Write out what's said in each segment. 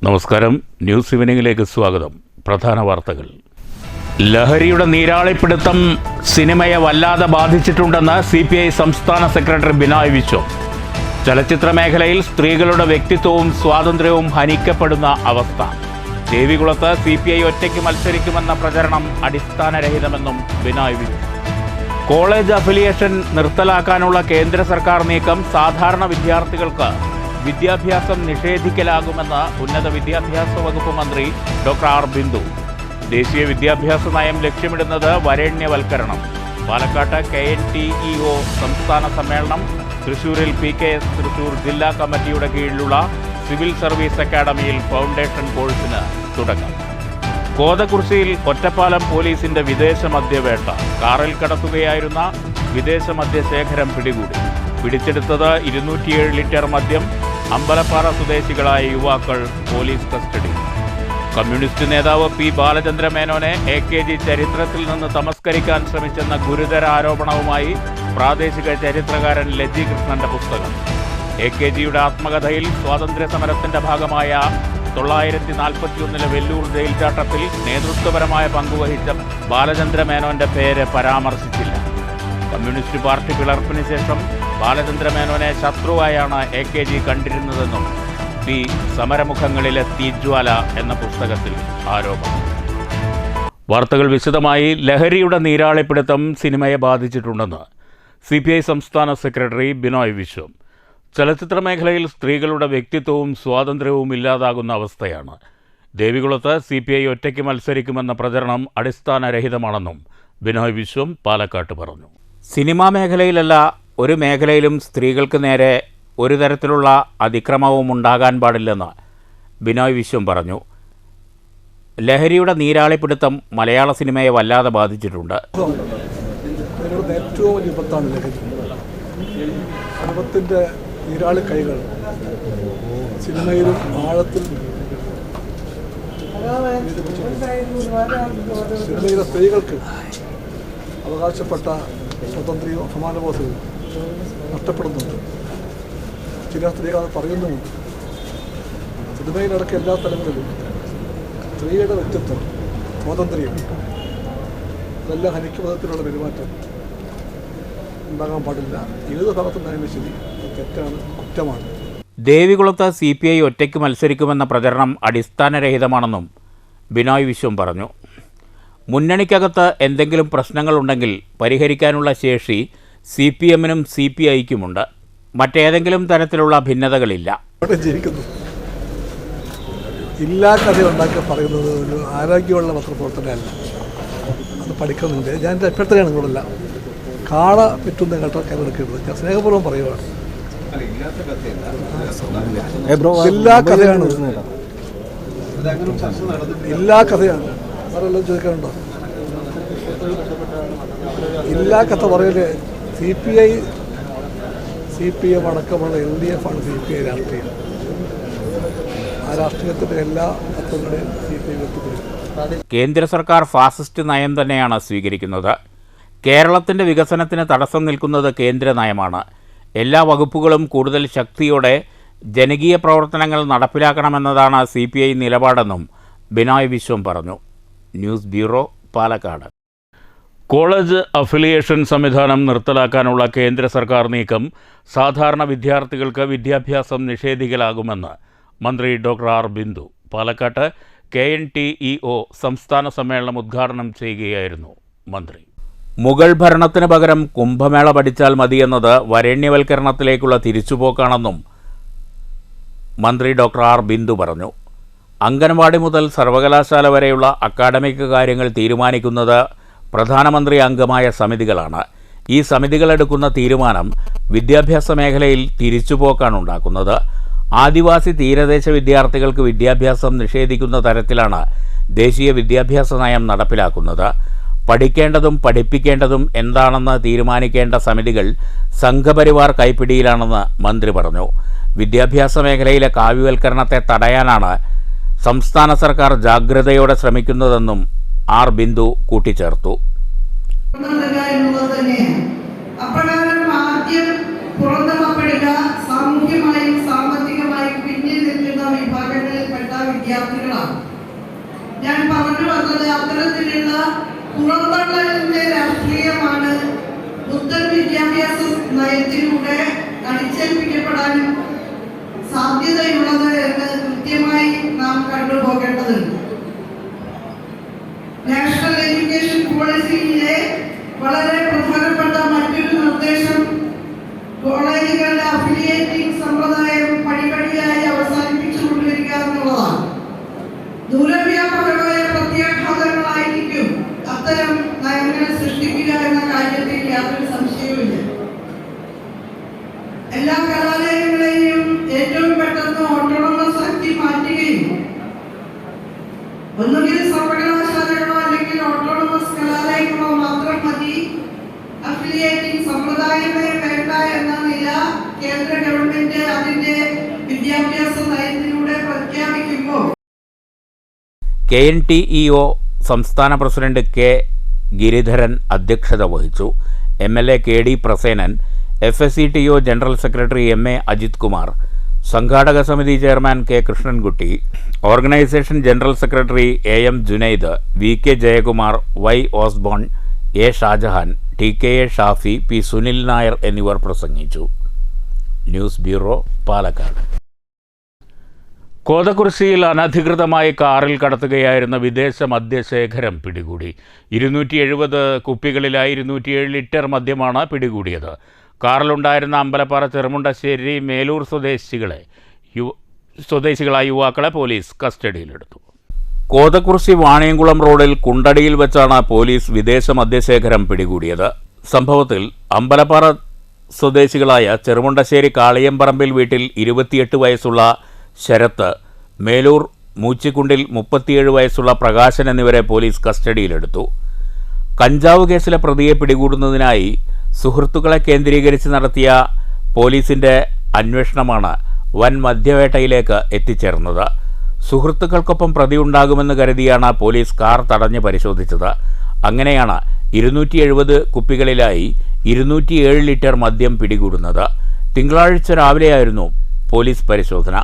നമസ്കാരം. ന്യൂസ് ഈവനിങ്ങിലേക്ക് സ്വാഗതം. പ്രധാന വാർത്തകൾ. ലഹരിയുടെ നീരാളിപ്പിടുത്തം സിനിമയെ വല്ലാതെ ബാധിച്ചിട്ടുണ്ടെന്ന് CPI സംസ്ഥാന സെക്രട്ടറി ബിനോയ് വിശ്വം. ചലച്ചിത്ര മേഖലയിൽ സ്ത്രീകളുടെ വ്യക്തിത്വവും സ്വാതന്ത്ര്യവും ഹനിക്കപ്പെടുന്ന അവസ്ഥ. ദേവികുളത്ത് CPI ഒറ്റയ്ക്ക് മത്സരിക്കുമെന്ന പ്രചരണം അടിസ്ഥാനരഹിതമെന്നും ബിനോയ് വിശ്വം. കോളേജ് അഫിലിയേഷൻ നിർത്തലാക്കാനുള്ള കേന്ദ്ര സർക്കാർ നീക്കം സാധാരണ വിദ്യാർത്ഥികൾക്ക് വിദ്യാഭ്യാസം നിഷേധിക്കലാകുമെന്ന് ഉന്നത വിദ്യാഭ്യാസ വകുപ്പ് മന്ത്രി ഡോക്ടർ ആർ ബിന്ദു. ദേശീയ വിദ്യാഭ്യാസ നയം ലക്ഷ്യമിടുന്നത് വരേണ്യവൽക്കരണം. പാലക്കാട്ട് KNTEO സംസ്ഥാന സമ്മേളനം. തൃശൂരിൽ PKS തൃശൂർ ജില്ലാ കമ്മിറ്റിയുടെ കീഴിലുള്ള സിവിൽ സർവീസ് അക്കാദമിയിൽ ഫൗണ്ടേഷൻ കോഴ്സിന് തുടക്കം. കോതകുർശിയിൽ ഒറ്റപ്പാലം പോലീസിന്റെ വിദേശ മദ്യവേട്ട. കാറിൽ കടത്തുകയായിരുന്ന വിദേശ മദ്യശേഖരം പിടികൂടി. പിടിച്ചെടുത്തത് 207 ലിറ്റർ മദ്യം. അമ്പലപ്പാറ സ്വദേശികളായ യുവാക്കൾ പോലീസ് കസ്റ്റഡിയിൽ. കമ്മ്യൂണിസ്റ്റ് നേതാവ് P. ബാലചന്ദ്ര മേനോനെ AKG ചരിത്രത്തിൽ നിന്ന് തമസ്കരിക്കാൻ ശ്രമിച്ചെന്ന ഗുരുതര ആരോപണവുമായി പ്രാദേശിക ചരിത്രകാരൻ ലജ്ജി കൃഷ്ണന്റെ പുസ്തകം. AKGയുടെ ആത്മകഥയിൽ സ്വാതന്ത്ര്യ സമരത്തിന്റെ ഭാഗമായ 941 വെല്ലൂർ ജയിൽ ചാട്ടത്തിൽ നേതൃത്വപരമായ പങ്കുവഹിച്ച ബാലചന്ദ്ര മേനോന്റെ പേര് പരാമർശിച്ചില്ല. കമ്മ്യൂണിസ്റ്റ് പാർട്ടി പിളർപ്പിന് ശേഷം ബാലചന്ദ്ര മേനോനെ ശത്രുവായാണ് AKG കണ്ടിരുന്നതെന്നും പി സമരമുഖങ്ങളിലെ തീജ്വാല എന്ന പുസ്തകത്തിൽ ആരോപണം. വാർത്തകൾ വിശദമായി. ലഹരിയുടെ നീരാളിപ്പിടുത്തം സിനിമയെ ബാധിച്ചിട്ടുണ്ടെന്ന് CPI സംസ്ഥാന സെക്രട്ടറി ബിനോയ് വിശ്വം. ചലച്ചിത്ര മേഖലയിൽ സ്ത്രീകളുടെ വ്യക്തിത്വവും സ്വാതന്ത്ര്യവും ഇല്ലാതാകുന്ന അവസ്ഥയാണ്. ദേവികുളത്ത് CPI ഒറ്റയ്ക്ക് മത്സരിക്കുമെന്ന പ്രചരണം അടിസ്ഥാനരഹിതമാണെന്നും ബിനോയ് വിശ്വം പാലക്കാട്ട് പറഞ്ഞു. സിനിമാ മേഖലയിലല്ല, ഒരു മേഖലയിലും സ്ത്രീകൾക്ക് നേരെ ഒരു തരത്തിലുള്ള അതിക്രമവും ഉണ്ടാകാൻ പാടില്ലെന്ന് ബിനോയ് വിശ്വം പറഞ്ഞു. ലഹരിയുടെ നീരാളിപ്പിടുത്തം മലയാള സിനിമയെ വല്ലാതെ ബാധിച്ചിട്ടുണ്ട്. ഏറ്റവും വലിയ വിപത്താണ് ലഹരി. കുടുംബത്തിൻ്റെ നീരാളി കൈകൾ സിനിമയിലും ആഴത്തിൽ സിനിമയിലെ സ്ത്രീകൾക്ക് അവകാശപ്പെട്ട സ്വാതന്ത്ര്യവും സമാനബോധവും നഷ്ടപ്പെടുന്നുണ്ട്. ചില സ്ത്രീകൾ അത് പറയുന്നുമുണ്ട്. സിനിമയിലടക്കം എല്ലാ തലങ്ങളിലും സ്ത്രീയുടെ വ്യക്തിത്വം, സ്വാതന്ത്ര്യം അതെല്ലാം ഹനിക്കുന്ന വിധത്തിലുള്ള പെരുമാറ്റം ഉണ്ടാകാൻ പാടില്ല. ഏത് ഭാഗത്തുനിന്നായാലും ശരി, തെറ്റാണ്, കുറ്റമാണ്. ദേവികുളത്ത് CPI ഒറ്റയ്ക്ക് മത്സരിക്കുമെന്ന പ്രചരണം അടിസ്ഥാനരഹിതമാണെന്നും ബിനോയ് വിശ്വം പറഞ്ഞു. മുന്നണിക്കകത്ത് എന്തെങ്കിലും പ്രശ്നങ്ങളുണ്ടെങ്കിൽ പരിഹരിക്കാനുള്ള ശേഷി CPM-നും CPI-ക്കുമുണ്ട്. മറ്റേതെങ്കിലും തരത്തിലുള്ള ഭിന്നതകളില്ല. അവിടെ ജീവിക്കുന്നു. ഇല്ലാ കഥ ഉണ്ടാക്കി പറയുന്നത് ഒരു ആരോഗ്യമുള്ള പത്രപ്രവർത്തനമല്ല. അത് പഠിക്കുന്നുണ്ട്. ഞാൻ എൻ്റെ അഭ്യർത്ഥനയാണ് നിങ്ങളെല്ലാം കാള പറ്റുന്ന കേട്ടോ കയറെടുക്കരുത്. ഞാൻ സ്നേഹപൂർവ്വം പറയുവാണ്. എല്ലാ കഥയാണ്, എല്ലാ കഥയാണ്. വേറെല്ലാം ചോദിക്കാനുണ്ടോ? എല്ലാ കഥ പറയല് CPM അടക്കമുള്ള LDF ആണ് CPI രാഷ്ട്രീയം. ആ രാഷ്ട്രീയത്തിൻ്റെ എല്ലാ കഥകളുടെയും CPI വ്യക്തിപ്പെടും. കേന്ദ്ര സർക്കാർ ഫാസിസ്റ്റ് നയം തന്നെയാണ് സ്വീകരിക്കുന്നത്. കേരളത്തിൻ്റെ വികസനത്തിന് തടസ്സം നിൽക്കുന്നത് കേന്ദ്ര നയമാണ്. എല്ലാ വകുപ്പുകളും കൂടുതൽ ശക്തിയോടെ ജനകീയ പ്രവർത്തനങ്ങൾ നടപ്പിലാക്കണമെന്നതാണ് CPI നിലപാടെന്നും ബിനോയ് വിശ്വം പറഞ്ഞു. News bureau, Palakkad. College affiliation സംവിധാനം നിർത്തലാക്കാനുള്ള കേന്ദ്ര സർക്കാർ നീക്കം സാധാരണ വിദ്യാർത്ഥികൾക്ക് വിദ്യാഭ്യാസം നിഷേധിക്കലാകുമെന്ന് മന്ത്രി ഡോക്ടർ ആർ ബിന്ദു. പാലക്കാട്ട് KNTEO സംസ്ഥാന സമ്മേളനം ഉദ്ഘാടനം ചെയ്യുകയായിരുന്നു മന്ത്രി. മുഗൾ ഭരണത്തിന് പകരം കുംഭമേള പഠിച്ചാൽ മതിയെന്നത് വരേണ്യവൽക്കരണത്തിലേക്കുള്ള തിരിച്ചുപോക്കാണെന്നും മന്ത്രി ഡോക്ടർ ആർ ബിന്ദു പറഞ്ഞു. അംഗൻവാടി മുതൽ സർവകലാശാല വരെയുള്ള അക്കാഡമിക് കാര്യങ്ങൾ തീരുമാനിക്കുന്നത് പ്രധാനമന്ത്രി അംഗമായ സമിതികളാണ്. ഈ സമിതികളെടുക്കുന്ന തീരുമാനം വിദ്യാഭ്യാസ മേഖലയിൽ തിരിച്ചുപോക്കാണ് ഉണ്ടാക്കുന്നത്. ആദിവാസി തീരദേശ വിദ്യാർത്ഥികൾക്ക് വിദ്യാഭ്യാസം നിഷേധിക്കുന്ന തരത്തിലാണ് ദേശീയ വിദ്യാഭ്യാസ നയം നടപ്പിലാക്കുന്നത്. പഠിക്കേണ്ടതും പഠിപ്പിക്കേണ്ടതും എന്താണെന്ന് തീരുമാനിക്കേണ്ട സമിതികൾ സംഘപരിവാർ കൈപ്പിടിയിലാണെന്ന് മന്ത്രി പറഞ്ഞു. വിദ്യാഭ്യാസ മേഖലയിലെ കാവ്യവൽക്കരണത്തെ തടയാനാണ് സംസ്ഥാന സർക്കാർ ജാഗ്രതയോടെ ശ്രമിക്കുന്നതെന്നും ആർ ബിന്ദു കൂട്ടിച്ചേർത്തു. പുറന്തള്ളപ്പെടുക, സാമൂഹ്യമായും സാമ്പത്തികമായും പിന്നിൽ നിൽക്കുന്ന വിഭാഗങ്ങളിൽപ്പെട്ട വിദ്യാർത്ഥികളാണ്. ഞാൻ പറഞ്ഞു വന്നത് അത്തരത്തിലുള്ള പുറന്തള്ളലിന്റെ രാഷ്ട്രീയമാണ് പുത്തൻ വിദ്യാഭ്യാസ നയത്തിലൂടെ അടിച്ചേൽപ്പിക്കപ്പെടാനും സാധ്യതയുള്ളത് എന്ന് കൃത്യമായി നാം കണ്ടുപോകേണ്ടതുണ്ട്. നാഷണൽ എഡ്യൂക്കേഷൻ പോളിസിയിലെ വളരെ പ്രധാനപ്പെട്ട മറ്റൊരു നിർദ്ദേശം കോളേജുകളുടെ അഫിലിയേറ്റിംഗ് സമ്പ്രദായം പടിപടിയായി അവസാനിപ്പിച്ചുകൊണ്ടിരിക്കുക എന്നുള്ളതാണ്. ദൂരവ്യാപകമായ പ്രത്യാഘാതങ്ങളായിരിക്കും അത്തരം നയങ്ങൾ സൃഷ്ടിക്കുക എന്ന കാര്യത്തിൽ യാതൊരു സംശയവുമില്ല. എല്ലാ കലാലയങ്ങളെയും ഏറ്റവും പെട്ടെന്ന് ഓട്ടോണമസ് ആക്കി മാറ്റുകയും ഒന്നുകിൽ സർവകലാശാലകളോ അല്ലെങ്കിൽ ഓട്ടോണമസ് കലാലയങ്ങളോ മാത്രം മതി, അഫിലിയേറ്റിംഗ് സമ്പ്രദായമേ വേണ്ട എന്ന നില കേന്ദ്ര ഗവൺമെന്റ് അതിന്റെ വിദ്യാഭ്യാസ നയത്തിലൂടെ പ്രഖ്യാപിക്കുമ്പോൾ KNTEO സംസ്ഥാന പ്രസിഡന്റ് കെ ഗിരിധരൻ അധ്യക്ഷത വഹിച്ചു. MLA KD Prasenan, FSCTO general secretary MA Ajith Kumar, സംഘാടക സമിതി chairman K Krishnankutty, organisation general secretary AM Junaid, VK Jayakumar, Y Osborne, A Shajahan, TKA Shafi, P Sunil Nair എന്നിവർ പ്രസംഗിച്ചു. News bureau, Palakkad. കോതകുറിശ്ശിയിൽ അനധികൃതമായി കാറിൽ കടത്തുകയായിരുന്ന വിദേശ മദ്യശേഖരം പിടികൂടി. 270 കുപ്പികളിലായി 207 ലിറ്റർ മദ്യമാണ് പിടികൂടിയത്. കാറിലുണ്ടായിരുന്ന അമ്പലപ്പാറ ചെറുമുണ്ടശ്ശേരി മേലൂർ സ്വദേശികളായ യുവാക്കളെ പോലീസ് കസ്റ്റഡിയിലെടുത്തു. കോതകുറിശ്ശി വാണിയംകുളം റോഡിൽ കുണ്ടടിയിൽ വെച്ചാണ് പോലീസ് വിദേശ മദ്യശേഖരം പിടികൂടിയത്. സംഭവത്തിൽ അമ്പലപ്പാറ സ്വദേശികളായ ചെറുമുണ്ടശ്ശേരി കാളിയമ്പറമ്പിൽ വീട്ടിൽ 28 വയസ്സുള്ള ശരത്ത്, മേലൂർ മൂച്ചിക്കുണ്ടിൽ 37 വയസ്സുള്ള പ്രകാശൻ എന്നിവരെ പോലീസ് കസ്റ്റഡിയിലെടുത്തു. കഞ്ചാവ് കേസിലെ പ്രതിയെ പിടികൂടുന്നതിനായി സുഹൃത്തുക്കളെ കേന്ദ്രീകരിച്ച് നടത്തിയ പോലീസിൻ്റെ അന്വേഷണമാണ് വൻ മദ്യവേട്ടയിലേക്ക് എത്തിച്ചേർന്നത്. സുഹൃത്തുക്കൾക്കൊപ്പം പ്രതിയുണ്ടാകുമെന്ന് കരുതിയാണ് പോലീസ് കാർ തടഞ്ഞ് പരിശോധിച്ചത്. അങ്ങനെയാണ് 270 കുപ്പികളിലായി 207 ലിറ്റർ മദ്യം പിടികൂടുന്നത്. തിങ്കളാഴ്ച രാവിലെയായിരുന്നു പോലീസ് പരിശോധന.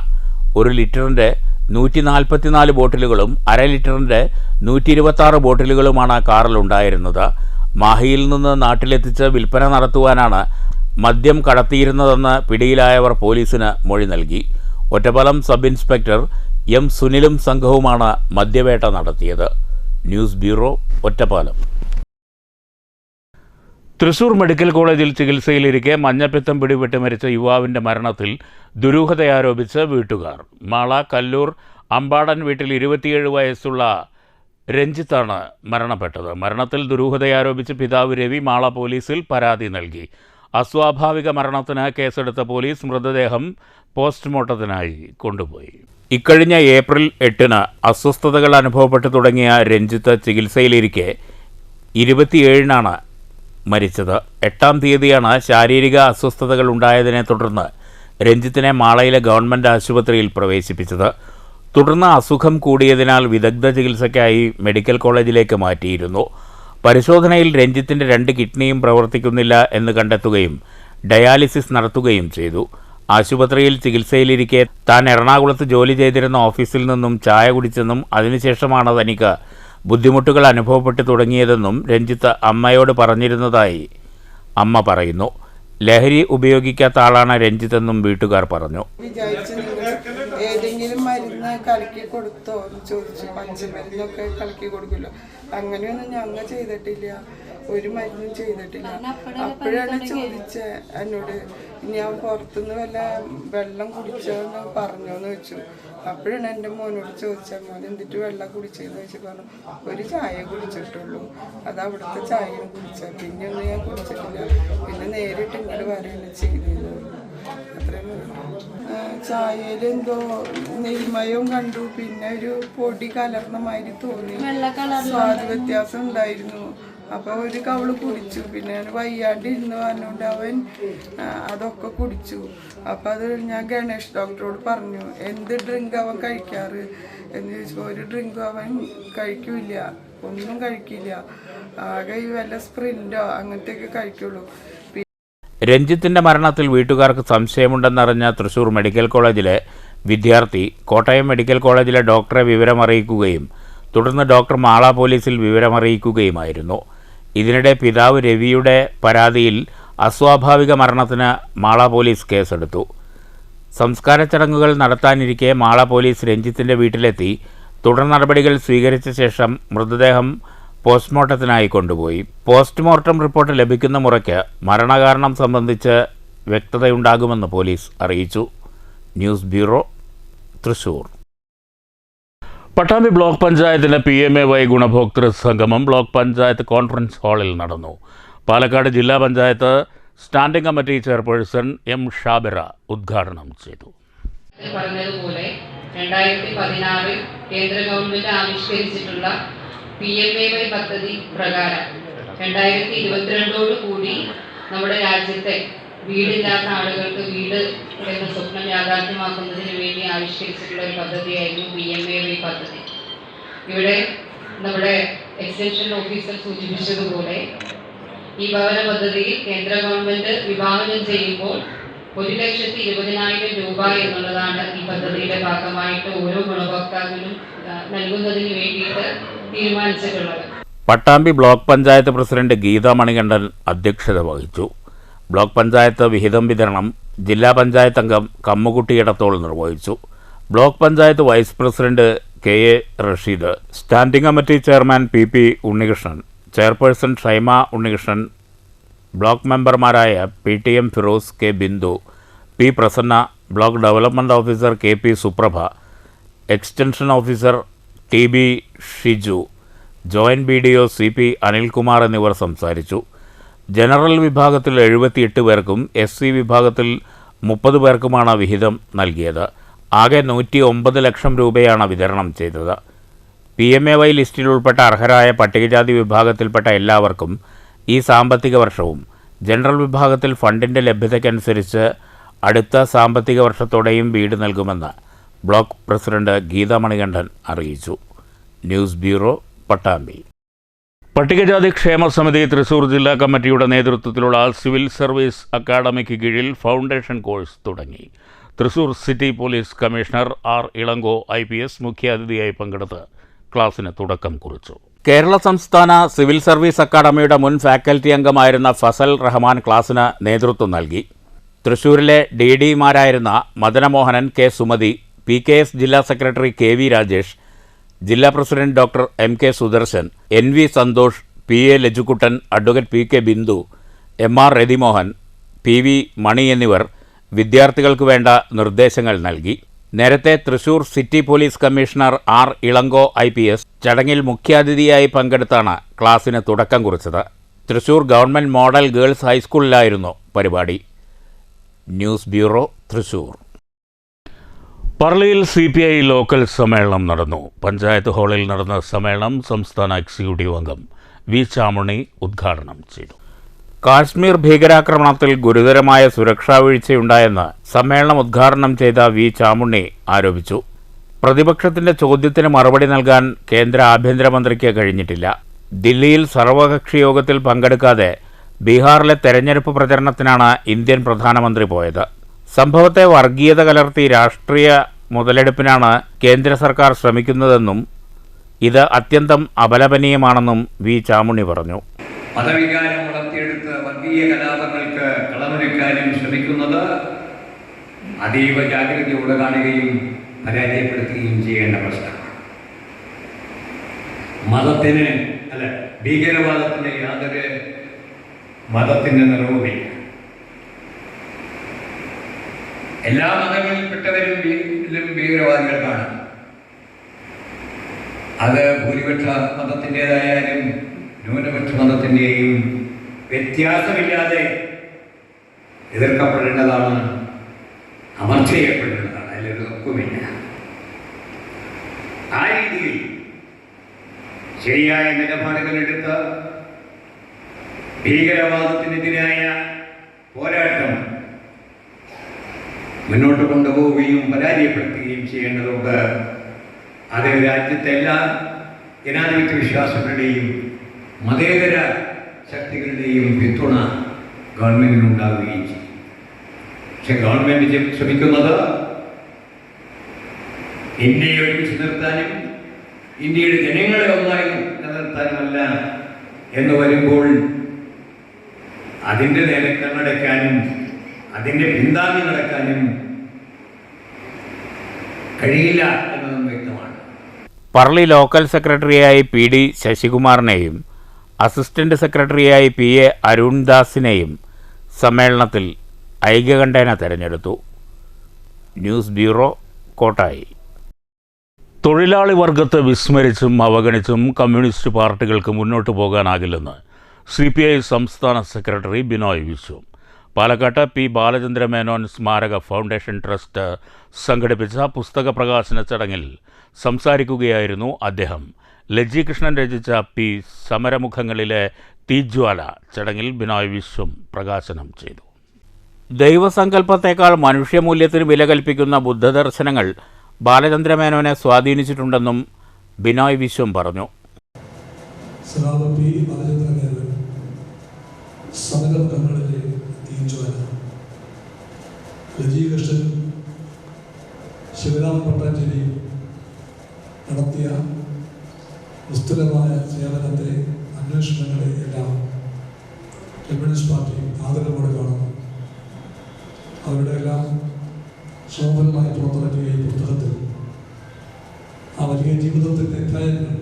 1 ലിറ്ററിൻ്റെ 144 ബോട്ടിലുകളും 1/2 ലിറ്ററിൻ്റെ 126 ബോട്ടിലുകളുമാണ് കാറിലുണ്ടായിരുന്നത്. മാഹിയിൽ നിന്ന് നാട്ടിലെത്തിച്ച് വിൽപ്പന നടത്തുവാനാണ് മദ്യം കടത്തിയിരുന്നതെന്ന് പിടിയിലായവർ പോലീസിന് മൊഴി നൽകി. ഒറ്റപ്പാലം സബ് ഇൻസ്പെക്ടർ M സുനിലും സംഘവുമാണ് മദ്യവേട്ട നടത്തിയത്. News bureau, Ottapalam. Thrissur medical കോളേജിൽ ചികിത്സയിലിരിക്കെ മഞ്ഞപ്പിത്തം പിടിപെട്ട് മരിച്ച യുവാവിൻ്റെ മരണത്തിൽ ദുരൂഹതയാരോപിച്ച് വീട്ടുകാർ. മാള കല്ലൂർ അമ്പാടൻ വീട്ടിൽ 27 വയസ്സുള്ള രഞ്ജിത്താണ് മരണപ്പെട്ടത്. മരണത്തിൽ ദുരൂഹതയാരോപിച്ച് പിതാവ് രവി മാള പോലീസിൽ പരാതി നൽകി. അസ്വാഭാവിക മരണത്തിന് കേസെടുത്ത പോലീസ് മൃതദേഹം പോസ്റ്റ്മോർട്ടത്തിനായി കൊണ്ടുപോയി. ഇക്കഴിഞ്ഞ ഏപ്രിൽ 8-ന് അസ്വസ്ഥതകൾ അനുഭവപ്പെട്ടു തുടങ്ങിയ രഞ്ജിത്ത് ചികിത്സയിലിരിക്കെ 27-നാണ് മരിച്ചത്. 8-ാം തീയതിയാണ് ശാരീരിക അസ്വസ്ഥതകൾ ഉണ്ടായതിനെ തുടർന്ന് രഞ്ജിത്തിനെ മാളയിലെ ഗവൺമെൻറ് ആശുപത്രിയിൽ പ്രവേശിപ്പിച്ചത്. തുടർന്ന് അസുഖം കൂടിയതിനാൽ വിദഗ്ധ ചികിത്സയ്ക്കായി മെഡിക്കൽ കോളേജിലേക്ക് മാറ്റിയിരുന്നു. പരിശോധനയിൽ രഞ്ജിത്തിൻ്റെ 2 കിഡ്നിയും പ്രവർത്തിക്കുന്നില്ല എന്ന് കണ്ടെത്തുകയും ഡയാലിസിസ് നടത്തുകയും ചെയ്തു. ആശുപത്രിയിൽ ചികിത്സയിലിരിക്കെ താൻ എറണാകുളത്ത് ജോലി ചെയ്തിരുന്ന ഓഫീസിൽ നിന്നും ചായ കുടിച്ചെന്നും അതിനുശേഷമാണ് തനിക്ക് ബുദ്ധിമുട്ടുകൾ അനുഭവപ്പെട്ടു തുടങ്ങിയതെന്നും രഞ്ജിത്ത് അമ്മയോട് പറഞ്ഞിരുന്നതായി അമ്മ പറയുന്നു. ലഹരി ഉപയോഗിക്കാത്ത ആളാണ് രഞ്ജിത്തെന്നും വീട്ടുകാർ പറഞ്ഞു. ഏതെങ്കിലും മരുന്ന് കലക്കി കൊടുത്തോ എന്ന് ചോദിച്ചു. പച്ചമരുന്നൊക്കെ കലക്കി കൊടുക്കുമല്ലോ, അങ്ങനെയൊന്നും ഞങ്ങൾ ചെയ്തിട്ടില്ല, ഒരു മരുന്നും ചെയ്തിട്ടില്ല. അപ്പോഴാണ് ചോദിച്ചത് എന്നോട്, ഞാൻ പുറത്തുനിന്ന് വല്ല വെള്ളം കുടിച്ചോന്ന് പറഞ്ഞോന്ന് വെച്ചു. അപ്പോഴാണ് എൻ്റെ മോനോട് ചോദിച്ചാൽ മോൻ എന്നിട്ട് വെള്ളം കുടിച്ചതെന്ന് വെച്ച് പറഞ്ഞു. ഒരു ചായ കുടിച്ചിട്ടുള്ളൂ, അത് അവിടുത്തെ ചായയും കുടിച്ചാൽ പിന്നെ ഒന്നും ഞാൻ കുടിച്ചിട്ടില്ല. പിന്നെ നേരിട്ട് ഇങ്ങോട്ട് വരെയാണ് ചെയ്തിരുന്നു. അത്രയും ചായയിൽ എന്തോ നെയ്മയവും കണ്ടു, പിന്നെ ഒരു പൊടി കലർന്ന മാതിരി തോന്നി, സ്വാദ് വ്യത്യാസം ഉണ്ടായിരുന്നു. അപ്പോൾ ഒരു കവള് കുടിച്ചു. പിന്നെ വയ്യാണ്ടിരുന്നു പറഞ്ഞുകൊണ്ട് അവൻ അതൊക്കെ കുടിച്ചു. അപ്പോൾ അത് ഞാൻ ഗണേഷ് ഡോക്ടറോട് പറഞ്ഞു, എന്ത് ഡ്രിങ്ക് അവൻ കഴിക്കാറ് എന്ന് ചോദിച്ചപ്പോൾ ഒരു ഡ്രിങ്കും അവൻ കഴിക്കില്ല, ഒന്നും കഴിക്കില്ല, ആകെ ഈ വല്ല സ്പ്രിൻറ്റോ അങ്ങനത്തെയൊക്കെ കഴിക്കുള്ളൂ. രഞ്ജിത്തിൻ്റെ മരണത്തിൽ വീട്ടുകാർക്ക് സംശയമുണ്ടെന്നറിഞ്ഞ തൃശൂർ മെഡിക്കൽ കോളേജിലെ വിദ്യാർത്ഥി കോട്ടയം മെഡിക്കൽ കോളേജിലെ ഡോക്ടറെ വിവരമറിയിക്കുകയും തുടർന്ന് ഡോക്ടർ മാള പോലീസിൽ വിവരമറിയിക്കുകയുമായിരുന്നു. ഇതിനിടെ പിതാവ് രവിയുടെ പരാതിയിൽ അസ്വാഭാവിക മരണത്തിന് മാള പോലീസ് കേസെടുത്തു. സംസ്കാര ചടങ്ങുകൾ നടത്താനിരിക്കെ മാള പോലീസ് രഞ്ജിത്തിൻ്റെ വീട്ടിലെത്തി തുടർ നടപടികൾ സ്വീകരിച്ച ശേഷം മൃതദേഹം പോസ്റ്റ്മോർട്ടത്തിനായി കൊണ്ടുപോയി. പോസ്റ്റ്മോർട്ടം റിപ്പോർട്ട് ലഭിക്കുന്ന മുറയ്ക്ക് മരണകാരണം സംബന്ധിച്ച് വ്യക്തതയുണ്ടാകുമെന്ന് പോലീസ് അറിയിച്ചു. News bureau, Thrissur. Pattambi block പഞ്ചായത്തിൻ്റെ PMAY ഗുണഭോക്തൃ സംഗമം ബ്ലോക്ക് പഞ്ചായത്ത് കോൺഫറൻസ് ഹാളിൽ നടന്നു. പാലക്കാട് ജില്ലാ panchayat standing committee chairperson M. Shabira ഉദ്ഘാടനം ചെയ്തു. പറഞ്ഞതുപോലെ 2016 കേന്ദ്ര ഗവൺമെന്റ് ആവിഷ്കരിച്ചിട്ടുള്ള PMAY പദ്ധതി പ്രകാരം 2022 കൂടി നമ്മുടെ രാജ്യത്തെ വീടില്ലാത്ത ആളുകൾക്ക് വീട് എന്ന സ്വപ്നം യാഥാർത്ഥ്യമാക്കുന്നതിന് വേണ്ടി ആവിഷ്കരിച്ചിട്ടുള്ള ഒരു പദ്ധതിയായിരുന്നു PMAY പദ്ധതി. ഇവിടെ നമ്മുടെ എക്സ്റ്റൻഷൻ ഓഫീസർ സൂചിപ്പിച്ചതുപോലെ ഈ ഭവന പദ്ധതിയിൽ കേന്ദ്ര ഗവൺമെന്റ് വിഭാവനം ചെയ്യുമ്പോൾ 1,20,000 രൂപ എന്നുള്ളതാണ് ഈ പദ്ധതിയുടെ ഭാഗമായിട്ട് ഓരോ ഗുണഭോക്താവിനും നൽകുന്നതിന് വേണ്ടിയിട്ട് തീരുമാനിച്ചിട്ടുള്ളത്. പട്ടാമ്പി ബ്ലോക്ക് പഞ്ചായത്ത് പ്രസിഡന്റ് ഗീതാ മണികണ്ഠൻ അധ്യക്ഷത വഹിച്ചു. ബ്ലോക്ക് പഞ്ചായത്ത് വിഹിതം വിതരണം ജില്ലാ പഞ്ചായത്ത് അംഗം കമ്മുകുട്ടി ഇടത്തോൾ നിർവഹിച്ചു. Block panchayat vice president KA Rasheed, standing committee chairman PP Unnikrishnan, chairperson Shaima Unnikrishnan, block മെമ്പർമാരായ PTM Firoz, K. Bindu, P. Prasanna, block development officer KP Suprabha, extension officer TB Shiju, joint BDO CP Anilkumar എന്നിവർ സംസാരിച്ചു. ജനറൽ വിഭാഗത്തിൽ 78 പേർക്കും SC വിഭാഗത്തിൽ 30 പേർക്കുമാണ് വിഹിതം നൽകിയത്. ആകെ 109 ലക്ഷം രൂപയാണ് വിതരണം ചെയ്തത്. PMAY ലിസ്റ്റിൽ ഉൾപ്പെട്ട അർഹരായ പട്ടികജാതി വിഭാഗത്തിൽപ്പെട്ട എല്ലാവർക്കും ഈ സാമ്പത്തിക വർഷവും ജനറൽ വിഭാഗത്തിൽ ഫണ്ടിൻ്റെ ലഭ്യതയ്ക്കനുസരിച്ച് അടുത്ത സാമ്പത്തിക വർഷത്തോടെയും വീട് നൽകുമെന്ന് ബ്ലോക്ക് പ്രസിഡന്റ് ഗീതാ മണികണ്ഠൻ അറിയിച്ചു. News bureau, Pattambi. പട്ടികജാതി ക്ഷേമ സമിതി തൃശൂർ ജില്ലാ കമ്മിറ്റിയുടെ നേതൃത്വത്തിലുള്ള സിവിൽ സർവീസ് അക്കാഡമിക്ക് കീഴിൽ ഫൗണ്ടേഷൻ കോഴ്സ് തുടങ്ങി. Thrissur city police commissioner R. Elango IPS മുഖ്യാതിഥിയായി പങ്കെടുത്ത് ക്ലാസ്സിന് തുടക്കം കുറിച്ചു. കേരള സംസ്ഥാന സിവിൽ സർവീസ് അക്കാഡമിയുടെ മുൻ ഫാക്കൽറ്റി അംഗമായിരുന്ന ഫസൽ റഹ്മാൻ ക്ലാസ്സിന് നേതൃത്വം നൽകി. തൃശൂരിലെ DD-മാരായിരുന്ന മദനമോഹനൻ, K. സുമതി, PKS ജില്ലാ സെക്രട്ടറി KV രാജേഷ്, ജില്ലാ president doctor MK Sudarshan, NV Santhosh, PA Lajukuttan, advocate PK Bindu, MR Rathimohan, PV Mani എന്നിവർ വിദ്യാർത്ഥികൾക്ക് വേണ്ട നിർദ്ദേശങ്ങൾ നൽകി. നേരത്തെ Thrissur city police commissioner R. Elango IPS ചടങ്ങിൽ മുഖ്യാതിഥിയായി പങ്കെടുത്താണ് ക്ലാസ്സിന് തുടക്കം കുറിച്ചത്. തൃശൂർ ഗവൺമെൻറ് മോഡൽ ഗേൾസ് ഹൈസ്കൂളിലായിരുന്നു പരിപാടി. News bureau, Thrissur. പറളിയിൽ CPI ലോക്കൽ സമ്മേളനം നടന്നു. പഞ്ചായത്ത് ഹാളിൽ നടന്ന സമ്മേളനം സംസ്ഥാന എക്സിക്യൂട്ടീവ് അംഗം V. ചാമുണ്ണി ഉദ്ഘാടനം ചെയ്തു. കാശ്മീർ ഭീകരാക്രമണത്തിൽ ഗുരുതരമായ സുരക്ഷാ വീഴ്ചയുണ്ടായെന്ന് സമ്മേളനം ഉദ്ഘാടനം ചെയ്ത V. ചാമുണ്ണി ആരോപിച്ചു. പ്രതിപക്ഷത്തിന്റെ ചോദ്യത്തിന് മറുപടി നൽകാൻ കേന്ദ്ര ആഭ്യന്തരമന്ത്രിക്ക് കഴിഞ്ഞിട്ടില്ല. ദില്ലിയിൽ സർവകക്ഷി യോഗത്തിൽ പങ്കെടുക്കാതെ ബീഹാറിലെ തെരഞ്ഞെടുപ്പ് പ്രചരണത്തിനാണ് ഇന്ത്യൻ പ്രധാനമന്ത്രി പോയത്. സംഭവത്തെ വർഗീയത കലർത്തി രാഷ്ട്രീയ മുതലെടുപ്പിനാണ് കേന്ദ്ര സർക്കാർ ശ്രമിക്കുന്നതെന്നും ഇത് അത്യന്തം അപലപനീയമാണെന്നും V. ചാമുണ്ണി പറഞ്ഞു. മതവികാരം വളർത്തിയെടുത്ത് വർഗീയ കലാപങ്ങൾക്ക് കളമൊരുക്കാനും ശ്രമിക്കുന്നത് അതീവ ജാഗ്രതയോടെ കാണുകയും പരാജയപ്പെടുത്തുകയും ചെയ്യേണ്ട പ്രശ്നമാണ്. മതത്തിന് ഭീകരവാദത്തിന് യാതൊരു മതത്തിൻ്റെ നിറവുമില്ല. എല്ലാ മതങ്ങളിൽപ്പെട്ടവരും ഭീകരവാദികൾ കാണും. അത് ഭൂരിപക്ഷ മതത്തിൻ്റെതായാലും ന്യൂനപക്ഷ മതത്തിൻ്റെയും വ്യത്യാസമില്ലാതെ എതിർക്കപ്പെടേണ്ടതാണ്, അമർച്ച ചെയ്യപ്പെടേണ്ടതാണ്. അതിലൊരു തർക്കവുമില്ല. ആ രീതിയിൽ ശരിയായ നിലപാടുകളെടുത്ത് ഭീകരവാദത്തിനെതിരായ പോരാട്ടം മുന്നോട്ട് കൊണ്ടുപോവുകയും പരാജയപ്പെടുത്തുകയും ചെയ്യേണ്ടതുണ്ട്. അത് രാജ്യത്തെ എല്ലാ ജനാധിപത്യ വിശ്വാസങ്ങളുടെയും മതേതര ശക്തികളുടെയും പിന്തുണ ഗവൺമെൻറ്റിനുണ്ടാവുകയും ചെയ്യും. പക്ഷെ ഗവൺമെൻറ് ശ്രമിക്കുന്നത് ഇന്ത്യയെ ഒരുമിച്ച് നിർത്താനും ഇന്ത്യയുടെ ജനങ്ങളെ ഒന്നായി നിലനിർത്താനുമല്ല എന്ന് വരുമ്പോൾ അതിൻ്റെ നേരെ കണ്ണടയ്ക്കാനും അതിൻ്റെ പിന്താങ്ങി നടക്കാനും കഴിയില്ല എന്നതും വ്യക്തമാണ്. പറളി ലോക്കൽ സെക്രട്ടറിയായി PD ശശികുമാറിനെയും അസിസ്റ്റന്റ് സെക്രട്ടറിയായി PA അരുൺദാസിനെയും സമ്മേളനത്തിൽ ഐക്യകണ്ഠേന തെരഞ്ഞെടുത്തു. News bureau, Kottayi. തൊഴിലാളി വർഗത്തെ വിസ്മരിച്ചും അവഗണിച്ചും കമ്മ്യൂണിസ്റ്റ് പാർട്ടികൾക്ക് മുന്നോട്ട് പോകാനാകില്ലെന്ന് CPI സംസ്ഥാന സെക്രട്ടറി ബിനോയ് വിശ്വം. പാലക്കാട്ട് P. ബാലചന്ദ്രമേനോൻ സ്മാരക ഫൗണ്ടേഷൻ ട്രസ്റ്റ് സംഘടിപ്പിച്ച പുസ്തക പ്രകാശന ചടങ്ങിൽ സംസാരിക്കുകയായിരുന്നു അദ്ദേഹം. ലജ്ജി കൃഷ്ണൻ രചിച്ച P. സമരമുഖങ്ങളിലെ തീജ്വാല ചടങ്ങിൽ ബിനോയ് വിശ്വം പ്രകാശനം ചെയ്തു. ദൈവസങ്കല്പത്തേക്കാൾ മനുഷ്യമൂല്യത്തിന് വില കൽപ്പിക്കുന്ന ബുദ്ധദർശനങ്ങൾ ബാലചന്ദ്രമേനോനെ സ്വാധീനിച്ചിട്ടുണ്ടെന്നും ബിനോയ് വിശ്വം പറഞ്ഞു. സമരമുഖങ്ങളിലെ തീജ്വാല, ലജ്ജി കൃഷ്ണൻ, ശിവരാമൻ പട്ടാഞ്ചേരി നടത്തിയ നിസ്തുലമായ സേവനത്തെ, അന്വേഷണങ്ങളെ എല്ലാം കമ്മ്യൂണിസ്റ്റ് പാർട്ടി ആദരവോടെ കാണുന്നു. അവരുടെ എല്ലാം ശോഭനമായി പുറത്തിറക്കിയ ഈ പുസ്തകത്തിൽ ആ വലിയ ജീവിതത്തിൻ്റെ അധ്യായങ്ങൾ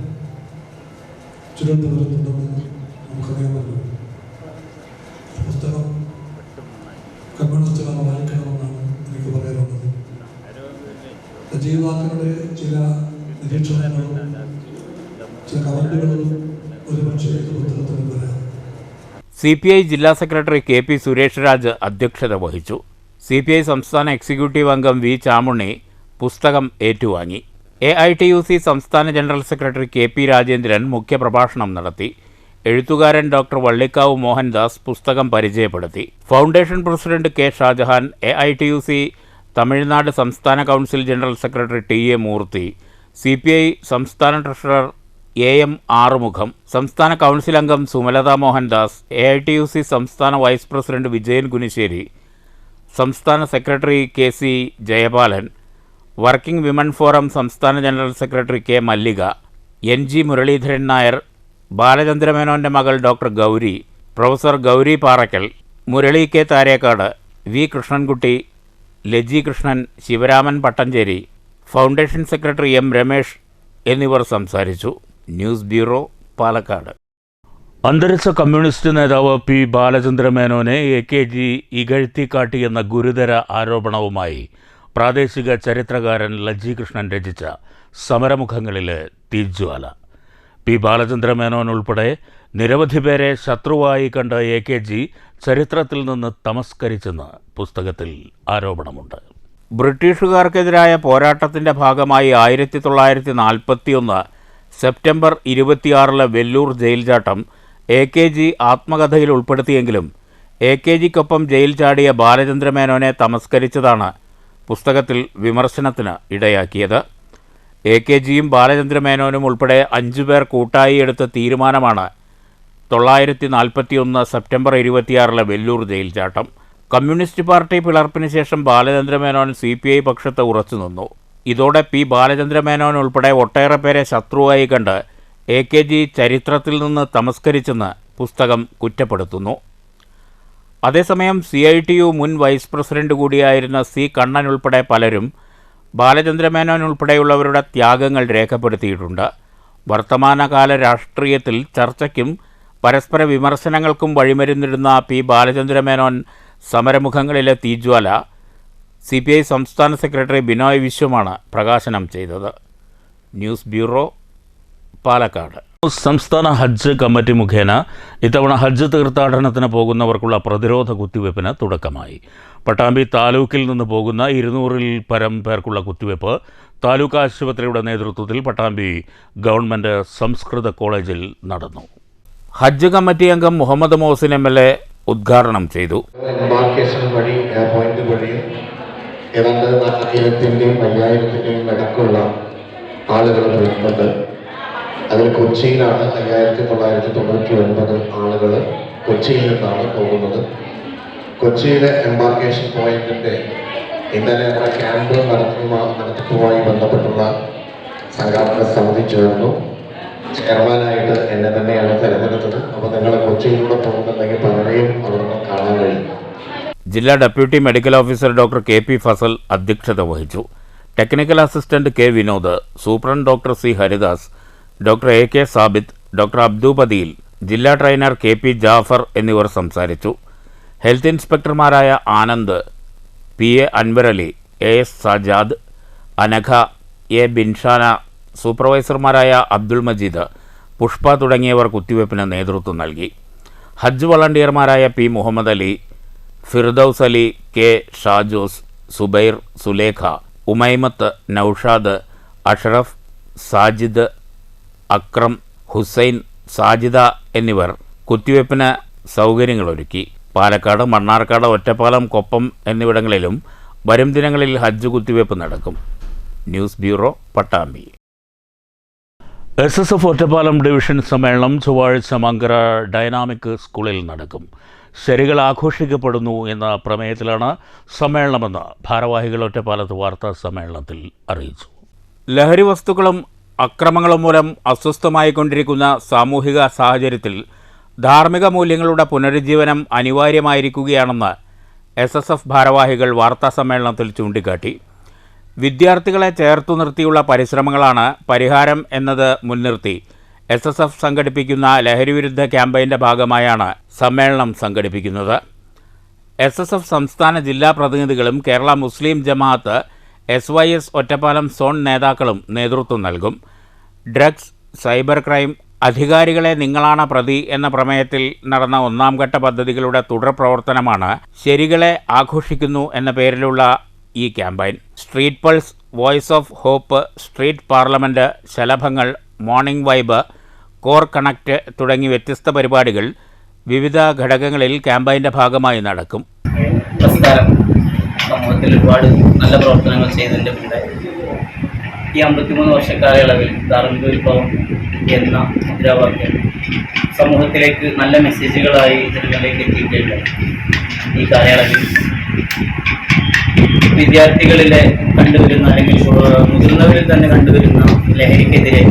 ചുരുണ്ടു വരുന്നുണ്ടെന്ന് നമുക്കറിയാമല്ലോ. ഈ പുസ്തകം കമ്മ്യൂണിസ്റ്റുകാർ വായിക്കണമെന്നാണ് എനിക്ക് പറയാനുള്ളത്. ജീവിതാക്കളുടെ ചില നിരീക്ഷണങ്ങളും ചില കമന്റുകളും ഒരുപക്ഷെ ഈ പുസ്തകത്തിൽ വരാം. CPI ജില്ലാ സെക്രട്ടറി KP സുരേഷ് രാജ് അധ്യക്ഷത വഹിച്ചു. CPI സംസ്ഥാന എക്സിക്യൂട്ടീവ് അംഗം V. ചാമുണ്ണി പുസ്തകം ഏറ്റുവാങ്ങി. AITUC സംസ്ഥാന ജനറൽ സെക്രട്ടറി KP രാജേന്ദ്രൻ മുഖ്യപ്രഭാഷണം നടത്തി. എഴുത്തുകാരൻ ഡോക്ടർ വള്ളിക്കാവ് മോഹൻദാസ് പുസ്തകം പരിചയപ്പെടുത്തി. Foundation president K. Shajahan, AITUC Tamil Nadu സംസ്ഥാന council general secretary TA Murthy, CPI സംസ്ഥാന ട്രഷറർ AM ആറുമുഖം, സംസ്ഥാന കൗൺസിൽ അംഗം സുമലത മോഹൻദാസ്, AITUC സംസ്ഥാന വൈസ് പ്രസിഡന്റ് വിജയൻ കുനിശ്ശേരി, സംസ്ഥാന secretary KC Jayapalan, working women forum സംസ്ഥാന general secretary K. Mallika, NG Muraleedharan Nair, ബാലചന്ദ്രമേനോൻ്റെ മകൾ doctor Gauri, professor Gauri Parakkal, Murali K. Tharekkad, V. Krishnankutty, Lajji Krishnan, Sivaraman Pattancherry, foundation secretary M. Ramesh എന്നിവർ സംസാരിച്ചു. News bureau, Palakkad. അന്തരിച്ച കമ്മ്യൂണിസ്റ്റ് നേതാവ് P. ബാലചന്ദ്രമേനോനെ AKG ഇകഴ്ത്തിക്കാട്ടിയെന്ന ഗുരുതര ആരോപണവുമായി പ്രാദേശിക ചരിത്രകാരൻ ലജ്ജി കൃഷ്ണൻ രചിച്ച സമരമുഖങ്ങളിലെ തീജ്വാല. P. ബാലചന്ദ്രമേനോൻ ഉൾപ്പെടെ നിരവധി പേരെ ശത്രുവായി കണ്ട AKG ചരിത്രത്തിൽ നിന്ന് തമസ്കരിച്ചെന്ന് പുസ്തകത്തിൽ ആരോപണമുണ്ട്. ബ്രിട്ടീഷുകാർക്കെതിരായ പോരാട്ടത്തിൻ്റെ ഭാഗമായി 1941 സെപ്റ്റംബർ 26 വെല്ലൂർ ജയിൽ ചാട്ടം AKG ആത്മകഥയിൽ ഉൾപ്പെടുത്തിയെങ്കിലും AKGക്കൊപ്പം ജയിൽ ചാടിയ ബാലചന്ദ്രമേനോനെ തമസ്കരിച്ചതാണ് പുസ്തകത്തിൽ വിമർശനത്തിന് ഇടയാക്കിയത്. AKGയും ബാലചന്ദ്രമേനോനും ഉൾപ്പെടെ 5 പേർ കൂട്ടായി എടുത്ത തീരുമാനമാണ് 1941 സെപ്റ്റംബർ 26 വെല്ലൂർ ജയിൽ ചാട്ടം. കമ്മ്യൂണിസ്റ്റ് പാർട്ടി പിളർപ്പിന് ശേഷം ബാലചന്ദ്രമേനോൻ CPI പക്ഷത്ത് ഉറച്ചുനിന്നു. ഇതോടെ P. ബാലചന്ദ്രമേനോൻ ഉൾപ്പെടെ ഒട്ടേറെ പേരെ ശത്രുവായി കണ്ട് AKG ചരിത്രത്തിൽ നിന്ന് തമസ്കരിച്ചെന്ന് പുസ്തകം കുറ്റപ്പെടുത്തുന്നു. അതേസമയം CITU മുൻ വൈസ് പ്രസിഡന്റ് കൂടിയായിരുന്ന C. കണ്ണൻ ഉൾപ്പെടെ പലരും ബാലചന്ദ്രമേനോൻ ഉൾപ്പെടെയുള്ളവരുടെ ത്യാഗങ്ങൾ രേഖപ്പെടുത്തിയിട്ടുണ്ട്. വർത്തമാനകാല രാഷ്ട്രീയത്തിൽ ചർച്ചയ്ക്കും പരസ്പര വിമർശനങ്ങൾക്കും വഴിമരുന്നിടുന്ന P. ബാലചന്ദ്രമേനോൻ സമരമുഖങ്ങളിലെ തീജ്വാല CPI സംസ്ഥാന സെക്രട്ടറി ബിനോയ് വിശ്വമാണ് പ്രകാശനം ചെയ്തത്. News bureau, Palakkad. സംസ്ഥാന ഹജ്ജ് കമ്മിറ്റി മുഖേന ഇത്തവണ ഹജ്ജ് തീർത്ഥാടനത്തിന് പോകുന്നവർക്കുള്ള പ്രതിരോധ കുത്തിവയ്പ്പിന് തുടക്കമായി. പട്ടാമ്പി താലൂക്കിൽ നിന്ന് പോകുന്ന 200-ൽ പരം പേർക്കുള്ള കുത്തിവയ്പ്പ് താലൂക്ക് ആശുപത്രിയുടെ നേതൃത്വത്തിൽ പട്ടാമ്പി ഗവൺമെൻറ് സംസ്കൃത കോളേജിൽ നടന്നു. ഹജ്ജ് കമ്മിറ്റി അംഗം മുഹമ്മദ് മോഹസിൻ MLA ഉദ്ഘാടനം ചെയ്തു. ഏതാണ്ട് 4000-ൻ്റെയും 5000-ൻ്റെയും ഇടയ്ക്കുള്ള ആളുകൾ വരുന്നുണ്ട്. അതിൽ കൊച്ചിയിലാണ് 5999 ആളുകൾ കൊച്ചിയിൽ നിന്നാണ് പോകുന്നത്. കൊച്ചിയിലെ എംബാർക്കേഷൻ പോയിന്റിൻ്റെ ഇന്നലെ നമ്മുടെ ക്യാമ്പ് നടത്തിപ്പുമായി ബന്ധപ്പെട്ടുള്ള സംഘാടന സമിതി ചേർന്നു. ചെയർമാനായിട്ട് എന്നെ തന്നെയാണ് തിരഞ്ഞെടുത്തത്. അപ്പോൾ നിങ്ങൾ കൊച്ചിയിലൂടെ പോകുന്നുണ്ടെങ്കിൽ പലരെയും അവിടെ കാണാൻ കഴിയും. ജില്ലാ deputy medical officer doctor K P. Fazal അധ്യക്ഷത വഹിച്ചു. Technical assistant K. Vinod, superintendent doctor C. Haridas, doctor A K. Sabith, doctor Abdupathiyil, ജില്ലാ ട്രെയിനർ കെ.പി. ജാഫർ എന്നിവർ സംസാരിച്ചു. ഹെൽത്ത് ഇൻസ്പെക്ടർമാരായ Anand, P A. Anwarali, A S. Sajad, Anagha, A. Binshana, സൂപ്പർവൈസർമാരായ അബ്ദുൾ മജീദ്, പുഷ്പ തുടങ്ങിയവർ കുത്തിവയ്പ്പിന് നേതൃത്വം നൽകി. ഹജ്ജ് വളണ്ടിയർമാരായ പി. മുഹമ്മദ് അലി, ഫിർദൌസ് അലി, കെ. ഷാജോസ്, സുബൈർ, സുലേഖ, ഉമൈമത്ത്, നൌഷാദ്, അഷ്റഫ്, സാജിദ്, അക്രം, ഹുസൈൻ, സാജിദ എന്നിവർ കുത്തിവയ്പ്പിന് സൗകര്യങ്ങളൊരുക്കി. പാലക്കാട്, മണ്ണാർക്കാട്, ഒറ്റപ്പാലം, കൊപ്പം എന്നിവിടങ്ങളിലും വരും ദിനങ്ങളിൽ ഹജ്ജ് കുത്തിവയ്പ്പ് നടക്കും. News bureau, Pattambi. SSF Ottapalam division സമ്മേളനം ചൊവ്വാഴ്ച മങ്കര ഡൈനാമിക് സ്കൂളിൽ നടക്കും. ശരികൾ ആഘോഷിക്കപ്പെടുന്നു എന്ന പ്രമേയത്തിലാണ് സമ്മേളനമെന്ന് ഭാരവാഹികൾ ഒറ്റപ്പാലത്ത് വാർത്താ സമ്മേളനത്തിൽ അറിയിച്ചു. ലഹരി വസ്തുക്കളും അക്രമങ്ങളും മൂലം അസ്വസ്ഥമായിക്കൊണ്ടിരിക്കുന്ന സാമൂഹിക സാഹചര്യത്തിൽ ധാർമ്മിക മൂല്യങ്ങളുടെ പുനരുജ്ജീവനം അനിവാര്യമായിരിക്കുകയാണെന്ന് SSF ഭാരവാഹികൾ വാർത്താ സമ്മേളനത്തിൽ ചൂണ്ടിക്കാട്ടി. വിദ്യാർത്ഥികളെ ചേർത്തു നിർത്തിയുള്ള പരിശ്രമങ്ങളാണ് പരിഹാരം എന്നത് മുൻനിർത്തി SSF സംഘടിപ്പിക്കുന്ന ലഹരിവിരുദ്ധ ക്യാമ്പയിൻ്റെ ഭാഗമായാണ് സമ്മേളനം സംഘടിപ്പിക്കുന്നത്. SSF സംസ്ഥാന ജില്ലാ പ്രതിനിധികളും കേരള മുസ്ലിം ജമാഅത്ത് SYS ഒറ്റപ്പാലം സോൺ നേതാക്കളും നേതൃത്വം നൽകും. ഡ്രഗ്സ്, സൈബർ ക്രൈം, അധികാരികളെ നിങ്ങളാണ് പ്രതി എന്ന പ്രമേയത്തിൽ നടന്ന ഒന്നാം ഘട്ട പദ്ധതികളുടെ തുടർ പ്രവർത്തനമാണ് ശരികളെ ആഘോഷിക്കുന്നു എന്ന പേരിലുള്ള ഈ campaign. Street pulse, voice of hope, street parliament, ശലഭങ്ങൾ, മോർണിംഗ് വൈബ്, കോർ കണക്റ്റ് തുടങ്ങി വ്യത്യസ്ത പരിപാടികൾ വിവിധ ഘടകങ്ങളിൽ ക്യാമ്പയിൻ്റെ ഭാഗമായി നടക്കും. പ്രസ്ഥാനം സമൂഹത്തിൽ ഒരുപാട് നല്ല പ്രവർത്തനങ്ങൾ ചെയ്തതിൻ്റെ കൂടെ ഈ 53 വർഷ കാലയളവിൽ ധാർമ്മിക വിപ്ലവം എന്ന മുദ്രാവാക്യം സമൂഹത്തിലേക്ക് നല്ല മെസ്സേജുകളായി ജനങ്ങളിലേക്ക് എത്തിയിട്ടുണ്ട്. ഈ കാലയളവിൽ വിദ്യാർത്ഥികളിലെ കണ്ടുവരുന്ന അല്ലെങ്കിൽ മുതിർന്നവരിൽ തന്നെ കണ്ടുവരുന്ന ലഹരിക്കെതിരെ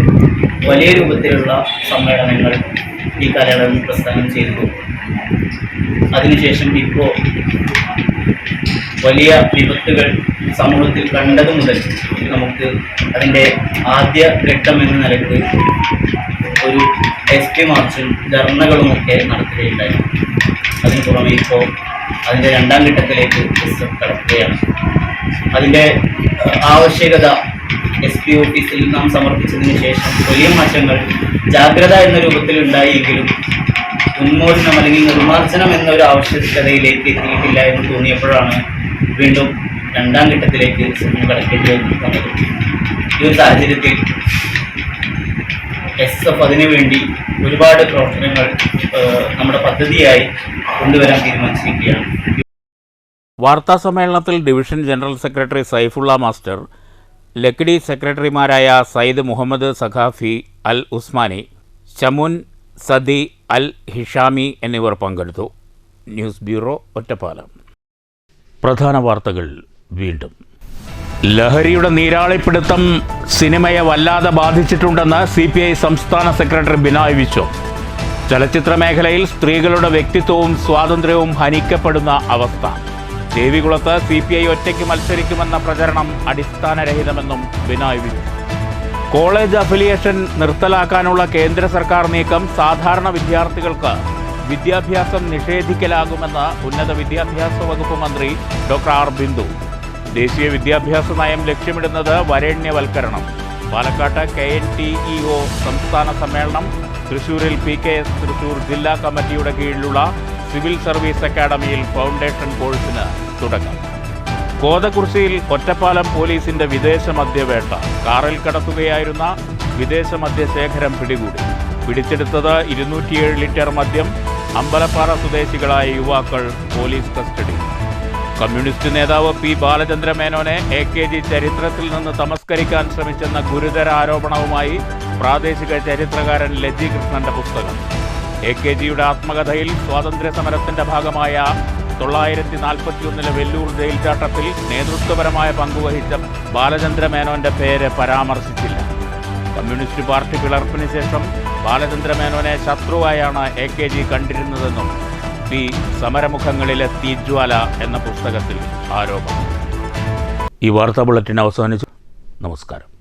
വലിയ രൂപത്തിലുള്ള സമ്മേളനങ്ങൾ ഈ കാലയളവിൽ പ്രസ്ഥാനം ചെയ്തു. അതിനുശേഷം ഇപ്പോൾ വലിയ വിപത്തുകൾ സമൂഹത്തിൽ കണ്ടതു മുതൽ നമുക്ക് അതിൻ്റെ ആദ്യ ഘട്ടം എന്ന നിലയ്ക്ക് ഒരു SP മാർച്ചും ധർണകളുമൊക്കെ നടത്തുകയുണ്ടായി. അതിന് പുറമെ ഇപ്പോൾ അതിൻ്റെ രണ്ടാം ഘട്ടത്തിലേക്ക് കടക്കുകയാണ്. അതിൻ്റെ ആവശ്യകത SP ഓഫീസിൽ നാം സമർപ്പിച്ചതിന് ശേഷം വലിയ മാറ്റങ്ങൾ ജാഗ്രത എന്ന രൂപത്തിൽ ഉണ്ടായെങ്കിലും ഉന്മോചനം അല്ലെങ്കിൽ നിർമ്മാർജ്ജനം എന്നൊരു ആവശ്യകതയിലേക്ക് എത്തിയിട്ടില്ല എന്ന് തോന്നിയപ്പോഴാണ് വീണ്ടും രണ്ടാം ഘട്ടത്തിലേക്ക് കടക്കേണ്ടി വന്നത്. ഈ ഒരു സാഹചര്യത്തിൽ SSF അതിനുവേണ്ടി ഒരുപാട് പ്രവർത്തനങ്ങൾ നമ്മുടെ പദ്ധതിയായി കൊണ്ടുവരാൻ തീരുമാനിച്ചിരിക്കുകയാണ്. വാർത്താ സമ്മേളനത്തിൽ division general secretary Saifulla master, Lakkidi സെക്രട്ടറിമാരായ സയ്യിദ് മുഹമ്മദ് സഖാഫി അൽ ഉസ്മാനി, ഷമുൻ സദി അൽ ഹിഷാമി എന്നിവർ പങ്കെടുത്തു. News bureau, Ottapalam. പ്രധാന വാർത്തകൾ വീണ്ടും. ലഹരിയുടെ നീരാളിപ്പിടുത്തം സിനിമയെ വല്ലാതെ ബാധിച്ചിട്ടുണ്ടെന്ന് CPI സംസ്ഥാന സെക്രട്ടറി ബിനോയ് വിശ്വം. ചലച്ചിത്ര മേഖലയിൽ സ്ത്രീകളുടെ വ്യക്തിത്വവും സ്വാതന്ത്ര്യവും ഹനിക്കപ്പെടുന്ന അവസ്ഥ. ദേവികുളത്ത് CPI ഒറ്റയ്ക്ക് മത്സരിക്കുമെന്ന പ്രചരണം അടിസ്ഥാനരഹിതമെന്നും ബിനോയ് വിശ്വം. കോളേജ് അഫിലിയേഷൻ നിർത്തലാക്കാനുള്ള കേന്ദ്ര സർക്കാർ നീക്കം സാധാരണ വിദ്യാർത്ഥികൾക്ക് വിദ്യാഭ്യാസം നിഷേധിക്കലാകുമെന്ന് ഉന്നത വിദ്യാഭ്യാസ വകുപ്പ് മന്ത്രി ഡോക്ടർ ആർ ബിന്ദു. ദേശീയ വിദ്യാഭ്യാസ നയം ലക്ഷ്യമിടുന്നത് വരേണ്യവൽക്കരണം. പാലക്കാട്ട് KNTEO സംസ്ഥാന സമ്മേളനം. തൃശൂരിൽ PKS തൃശൂർ ജില്ലാ കമ്മിറ്റിയുടെ കീഴിലുള്ള സിവിൽ സർവീസ് അക്കാഡമിയിൽ ഫൗണ്ടേഷൻ കോഴ്സിന് തുടക്കം. കോതകുർശിയിൽ ഒറ്റപ്പാലം പോലീസിന്റെ വിദേശ മദ്യവേട്ട. കാറിൽ കടത്തുകയായിരുന്ന വിദേശ മദ്യശേഖരം പിടികൂടി. പിടിച്ചെടുത്തത് 207 ലിറ്റർ മദ്യം. അമ്പലപ്പാറ സ്വദേശികളായ യുവാക്കൾ പോലീസ് കസ്റ്റഡി. കമ്മ്യൂണിസ്റ്റ് നേതാവ് P. ബാലചന്ദ്ര മേനോനെ AKG ചരിത്രത്തിൽ നിന്ന് തമസ്കരിക്കാൻ ശ്രമിച്ചെന്ന ഗുരുതര ആരോപണവുമായി പ്രാദേശിക ചരിത്രകാരൻ ലജ്ജി കൃഷ്ണന്റെ പുസ്തകം. AKGയുടെ ആത്മകഥയിൽ സ്വാതന്ത്ര്യ സമരത്തിന്റെ ഭാഗമായ 1941 വെല്ലൂർ ജയിൽ ചാട്ടത്തിൽ നേതൃത്വപരമായ പങ്കുവഹിച്ച ബാലചന്ദ്ര മേനോന്റെ പേര് പരാമർശിച്ചില്ല. കമ്മ്യൂണിസ്റ്റ് പാർട്ടി പിളർപ്പിന് ശേഷം ബാലചന്ദ്ര മേനോനെ ശത്രുവായാണ് AKG കണ്ടിരുന്നതെന്നും പി സമരമുഖങ്ങളിലെ തീജ്വാല എന്ന പുസ്തകത്തിൽ ആരോപണം. ഈ വാർത്താ ബുള്ളറ്റിൻ അവസാനിച്ചു. നമസ്കാരം.